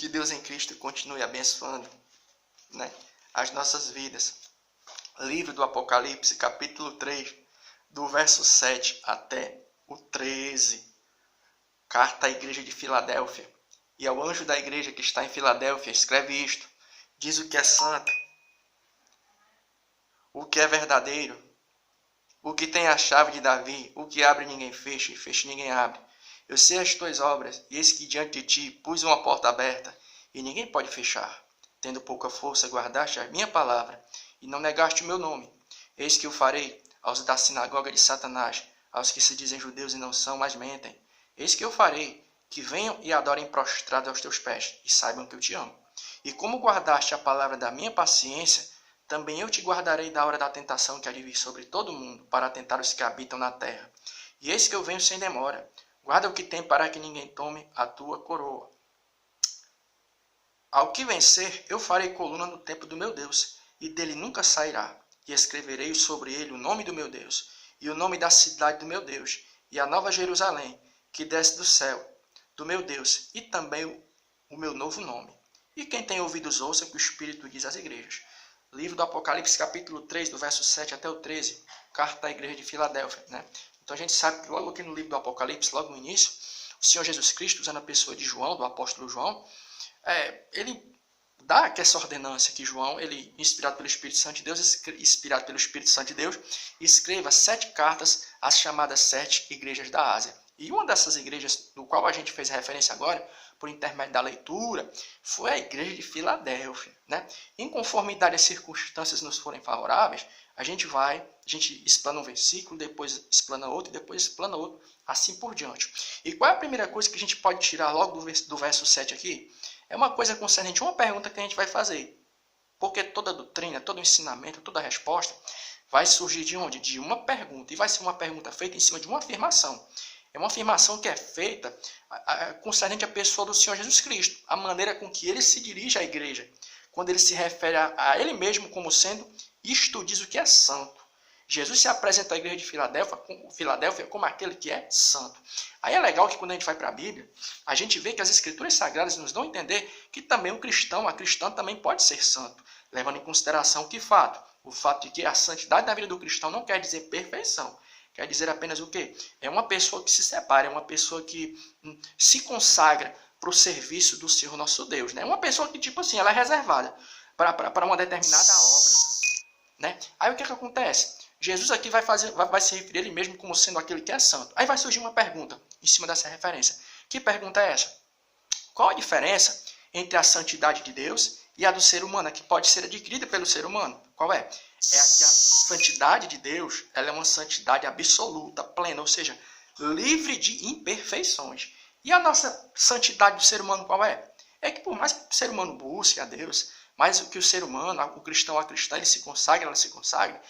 que Deus em Cristo continue abençoando, né, as nossas vidas. Livro do Apocalipse, capítulo 3, do verso 7 até o 13. Carta à igreja de Filadélfia. E ao anjo da igreja que está em Filadélfia, escreve isto. Diz o que é santo, o que é verdadeiro, o que tem a chave de Davi, o que abre ninguém fecha, e fecha ninguém abre. Eu sei as tuas obras, e eis que diante de ti pus uma porta aberta, e ninguém pode fechar. Tendo pouca força, guardaste a minha palavra, e não negaste o meu nome. Eis que eu farei aos da sinagoga de Satanás, aos que se dizem judeus e não são, mas mentem. Eis que eu farei que venham e adorem prostrados aos teus pés, e saibam que eu te amo. E como guardaste a palavra da minha paciência, também eu te guardarei da hora da tentação que há de vir sobre todo mundo, para tentar os que habitam na terra. E eis que eu venho sem demora. Guarda o que tem para que ninguém tome a tua coroa. Ao que vencer, eu farei coluna no templo do meu Deus, e dele nunca sairá. E escreverei sobre ele o nome do meu Deus, e o nome da cidade do meu Deus, e a nova Jerusalém, que desce do céu, do meu Deus, e também o meu novo nome. E quem tem ouvidos ouça o que o Espírito diz às igrejas. Livro do Apocalipse, capítulo 3, do verso 7 até o 13, carta à igreja de Filadélfia, né? Então a gente sabe que logo aqui no livro do Apocalipse, logo no início, o Senhor Jesus Cristo, usando a pessoa de João, do apóstolo João, ele dá essa ordenância que João, ele, inspirado pelo Espírito Santo de Deus, escreva 7 cartas às chamadas 7 igrejas da Ásia. E uma dessas igrejas, do qual a gente fez referência agora, por intermédio da leitura, foi a igreja de Filadélfia, né? Em conformidade às circunstâncias nos forem favoráveis, a gente explana um versículo, depois explana outro, depois explana outro, assim por diante. E qual é a primeira coisa que a gente pode tirar logo do verso 7 aqui? É uma coisa concernente a uma pergunta que a gente vai fazer. Porque toda doutrina, todo ensinamento, toda resposta vai surgir de onde? De uma pergunta. E vai ser uma pergunta feita em cima de uma afirmação. É uma afirmação que é feita concernente à pessoa do Senhor Jesus Cristo. A maneira com que ele se dirige à igreja. Quando ele se refere a ele mesmo como sendo, isto diz o que é santo. Jesus se apresenta à igreja de Filadélfia como aquele que é santo. Aí é legal que quando a gente vai para a Bíblia, a gente vê que as Escrituras Sagradas nos dão a entender que também o cristão, a cristã também pode ser santo. Levando em consideração que fato? O fato de que a santidade da vida do cristão não quer dizer perfeição. Quer dizer apenas o quê? É uma pessoa que se separa, é uma pessoa que se consagra para o serviço do Senhor nosso Deus. Né? Uma pessoa que, tipo assim, ela é reservada para uma determinada obra. Né? Aí o que acontece? Jesus aqui vai se referir a ele mesmo como sendo aquele que é santo. Aí vai surgir uma pergunta em cima dessa referência. Que pergunta é essa? Qual a diferença entre a santidade de Deus e a do ser humano, que pode ser adquirida pelo ser humano? Qual é? É que a santidade de Deus, ela é uma santidade absoluta, plena, ou seja, livre de imperfeições. E a nossa santidade do ser humano qual é? É que por mais que o ser humano busque a Deus, mais que o ser humano, o cristão, a cristã, ele se consagra, ela se consagra,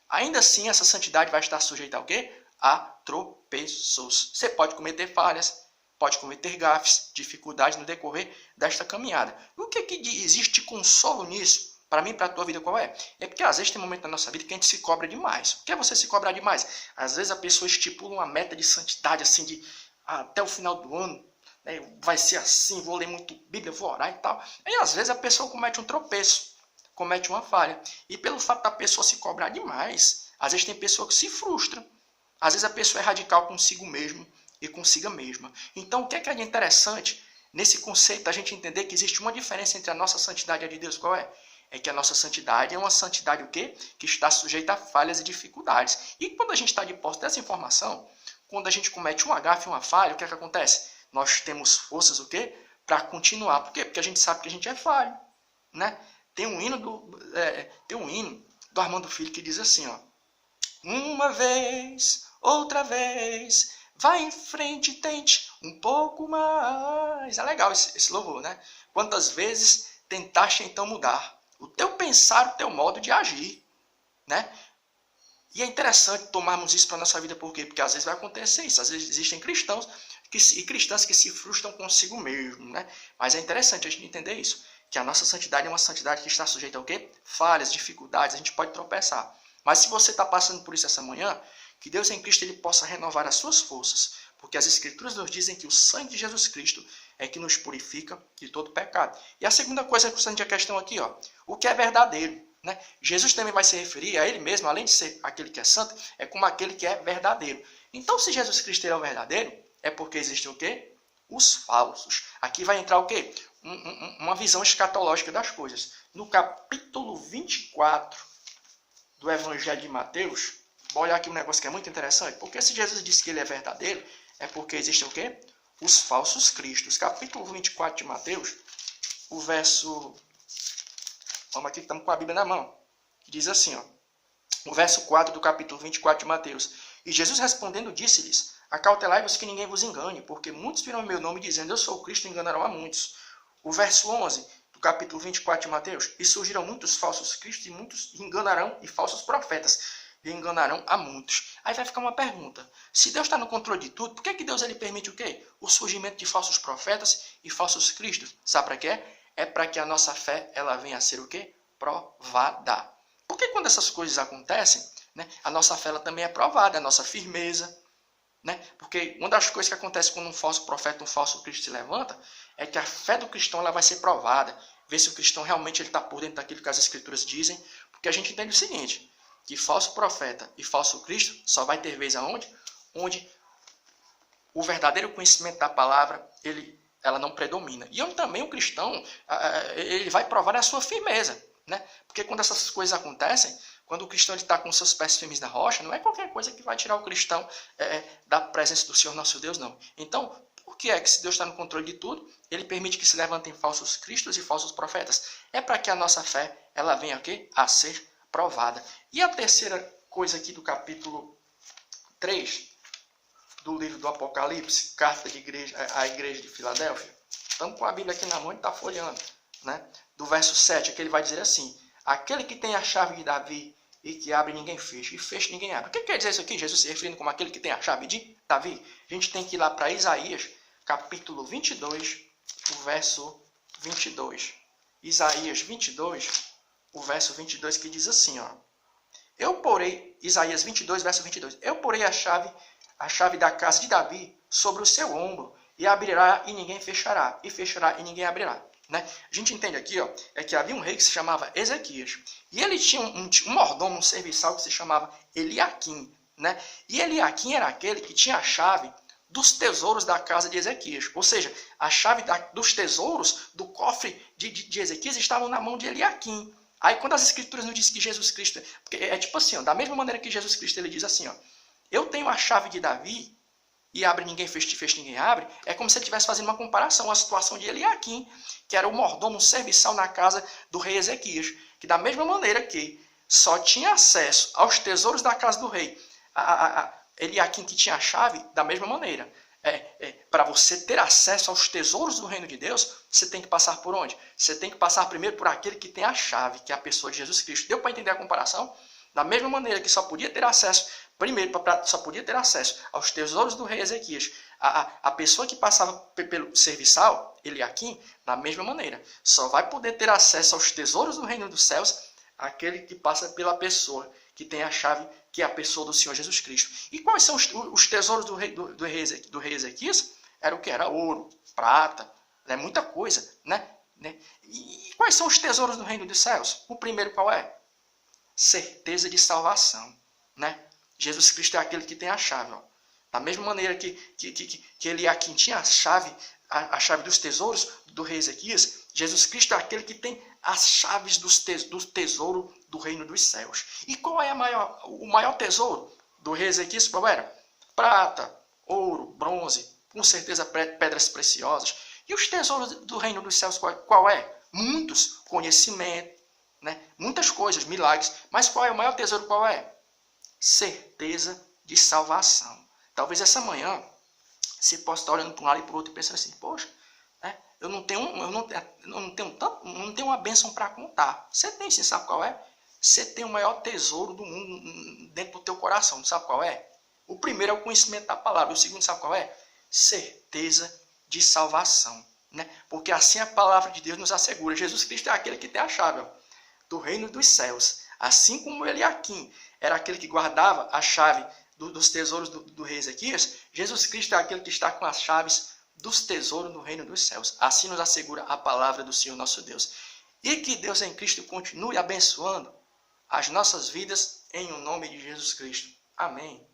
ainda assim essa santidade vai estar sujeita ao quê? A tropeços. Você pode cometer falhas, pode cometer gafes, dificuldades no decorrer desta caminhada. O que existe consolo nisso? Para mim, para a tua vida, qual é? É porque às vezes tem momento na nossa vida que a gente se cobra demais. O que é você se cobrar demais? Às vezes a pessoa estipula uma meta de santidade, assim, de até o final do ano, né, vai ser assim, vou ler muito Bíblia, vou orar e tal. Aí às vezes a pessoa comete um tropeço, comete uma falha. E pelo fato da pessoa se cobrar demais, às vezes tem pessoa que se frustra. Às vezes a pessoa é radical consigo mesmo e consiga mesma. Então o que é interessante nesse conceito da gente entender que existe uma diferença entre a nossa santidade e a de Deus? Qual é? É que a nossa santidade é uma santidade o quê? Que está sujeita a falhas e dificuldades. E quando a gente está de posse dessa informação, quando a gente comete um agafe, uma falha, o que é que acontece? Nós temos forças o quê? Para continuar. Por quê? Porque a gente sabe que a gente é falho. Né? Tem um hino do Armando Filho que diz assim, ó. Uma vez, outra vez, vai em frente e tente um pouco mais. É legal esse louvor, né? Quantas vezes tentaste então mudar o teu pensar, o teu modo de agir, né? E é interessante tomarmos isso para a nossa vida, por quê? Porque às vezes vai acontecer isso, às vezes existem cristãos e cristãs que se frustram consigo mesmo, né? Mas é interessante a gente entender isso, que a nossa santidade é uma santidade que está sujeita ao quê? Falhas, dificuldades, a gente pode tropeçar. Mas se você está passando por isso essa manhã, que Deus em Cristo ele possa renovar as suas forças, porque as Escrituras nos dizem que o sangue de Jesus Cristo é que nos purifica de todo pecado. E a segunda coisa que a questão aqui, ó, o que é verdadeiro, né? Jesus também vai se referir a ele mesmo, além de ser aquele que é santo, é como aquele que é verdadeiro. Então, se Jesus Cristo é o verdadeiro, é porque existem o quê? Os falsos. Aqui vai entrar o quê? Uma visão escatológica das coisas. No capítulo 24 do Evangelho de Mateus, vou olhar aqui um negócio que é muito interessante, porque se Jesus disse que ele é verdadeiro, é porque existem o quê? Os falsos cristos. Capítulo 24 de Mateus, o verso... Vamos aqui que estamos com a Bíblia na mão. Que diz assim, ó. O verso 4 do capítulo 24 de Mateus. E Jesus respondendo disse-lhes, acautelai-vos que ninguém vos engane, porque muitos virão em meu nome dizendo, eu sou o Cristo, e enganarão a muitos. O verso 11 do capítulo 24 de Mateus. E surgirão muitos falsos cristos e muitos enganarão, e falsos profetas, e enganarão a muitos. Aí vai ficar uma pergunta. Se Deus está no controle de tudo, por que Deus ele permite o quê? O surgimento de falsos profetas e falsos cristos. Sabe para quê? É para que a nossa fé ela venha a ser o quê? Provada. Porque quando essas coisas acontecem, né, a nossa fé ela também é provada, a nossa firmeza. Né? Porque uma das coisas que acontece quando um falso profeta, um falso Cristo se levanta, é que a fé do cristão ela vai ser provada. Ver se o cristão realmente está por dentro daquilo que as Escrituras dizem. Porque a gente entende o seguinte, que falso profeta e falso Cristo só vai ter vez aonde? Onde o verdadeiro conhecimento da palavra, ela não predomina. E também o cristão, ele vai provar a sua firmeza. Né? Porque quando essas coisas acontecem, quando o cristão está com seus pés firmes na rocha, não é qualquer coisa que vai tirar o cristão da presença do Senhor nosso Deus, não. Então, por que é que se Deus está no controle de tudo, ele permite que se levantem falsos cristos e falsos profetas? É para que a nossa fé ela venha aqui a ser provada. E a terceira coisa aqui do capítulo 3 do livro do Apocalipse, carta à igreja de Filadélfia. Estamos com a Bíblia aqui na mão e está folheando. Né? Do verso 7, aqui ele vai dizer assim, aquele que tem a chave de Davi e que abre ninguém fecha, e fecha ninguém abre. O que quer dizer isso aqui? Jesus se referindo como aquele que tem a chave de Davi? A gente tem que ir lá para Isaías, capítulo 22, o verso 22. Isaías 22, o verso 22, que diz assim, ó. Isaías 22, verso 22. Eu porei a chave da casa de Davi sobre o seu ombro, e abrirá e ninguém fechará, e fechará e ninguém abrirá. Né? A gente entende aqui, ó, é que havia um rei que se chamava Ezequias. E ele tinha um mordomo, um serviçal que se chamava Eliaquim. Né? E Eliaquim era aquele que tinha a chave dos tesouros da casa de Ezequias. Ou seja, a chave dos tesouros do cofre de Ezequias estavam na mão de Eliaquim. Aí quando as escrituras nos dizem que Jesus Cristo... Porque é tipo assim, ó, da mesma maneira que Jesus Cristo ele diz assim, ó, eu tenho a chave de Davi e abre ninguém fecha, fecha ninguém abre, é como se ele estivesse fazendo uma comparação à situação de Eliaquim, que era o mordomo, um serviçal na casa do rei Ezequias, que da mesma maneira que só tinha acesso aos tesouros da casa do rei, Eliaquim que tinha a chave, da mesma maneira. Para você ter acesso aos tesouros do reino de Deus, você tem que passar por onde? Você tem que passar primeiro por aquele que tem a chave, que é a pessoa de Jesus Cristo. Deu para entender a comparação? Da mesma maneira que só podia ter acesso, só podia ter acesso aos tesouros do rei Ezequias, a pessoa que passava pelo serviçal, Eliaquim, da mesma maneira, só vai poder ter acesso aos tesouros do reino dos céus aquele que passa pela pessoa que tem a chave, que é a pessoa do Senhor Jesus Cristo. E quais são os tesouros do rei Ezequias? Era o que? Era ouro, prata, muita coisa. Né? E quais são os tesouros do reino dos céus? O primeiro qual é? Certeza de salvação. Né? Jesus Cristo é aquele que tem a chave. Ó. Da mesma maneira que Eliaquim tinha a chave dos tesouros do rei Ezequias, Jesus Cristo é aquele que tem as chaves do tesouro do reino dos céus. E qual é o maior tesouro do rei Ezequias? Qual era? Prata, ouro, bronze, com certeza pedras preciosas. E os tesouros do reino dos céus qual é? Muitos, conhecimento, né? Muitas coisas, milagres. Mas qual é o maior tesouro? Qual é? Certeza de salvação. Talvez essa manhã você possa estar olhando para um lado e para o outro e pensando assim, poxa, eu não tenho uma bênção para contar. Você tem sim, sabe qual é? Você tem o maior tesouro do mundo dentro do teu coração, sabe qual é? O primeiro é o conhecimento da palavra, o segundo sabe qual é? Certeza de salvação. Né? Porque assim a palavra de Deus nos assegura. Jesus Cristo é aquele que tem a chave do reino dos céus. Assim como Eliaquim era aquele que guardava a chave dos tesouros do rei Ezequias, Jesus Cristo é aquele que está com as chaves dos tesouros no reino dos céus. Assim nos assegura a palavra do Senhor nosso Deus. E que Deus em Cristo continue abençoando as nossas vidas em o nome de Jesus Cristo. Amém.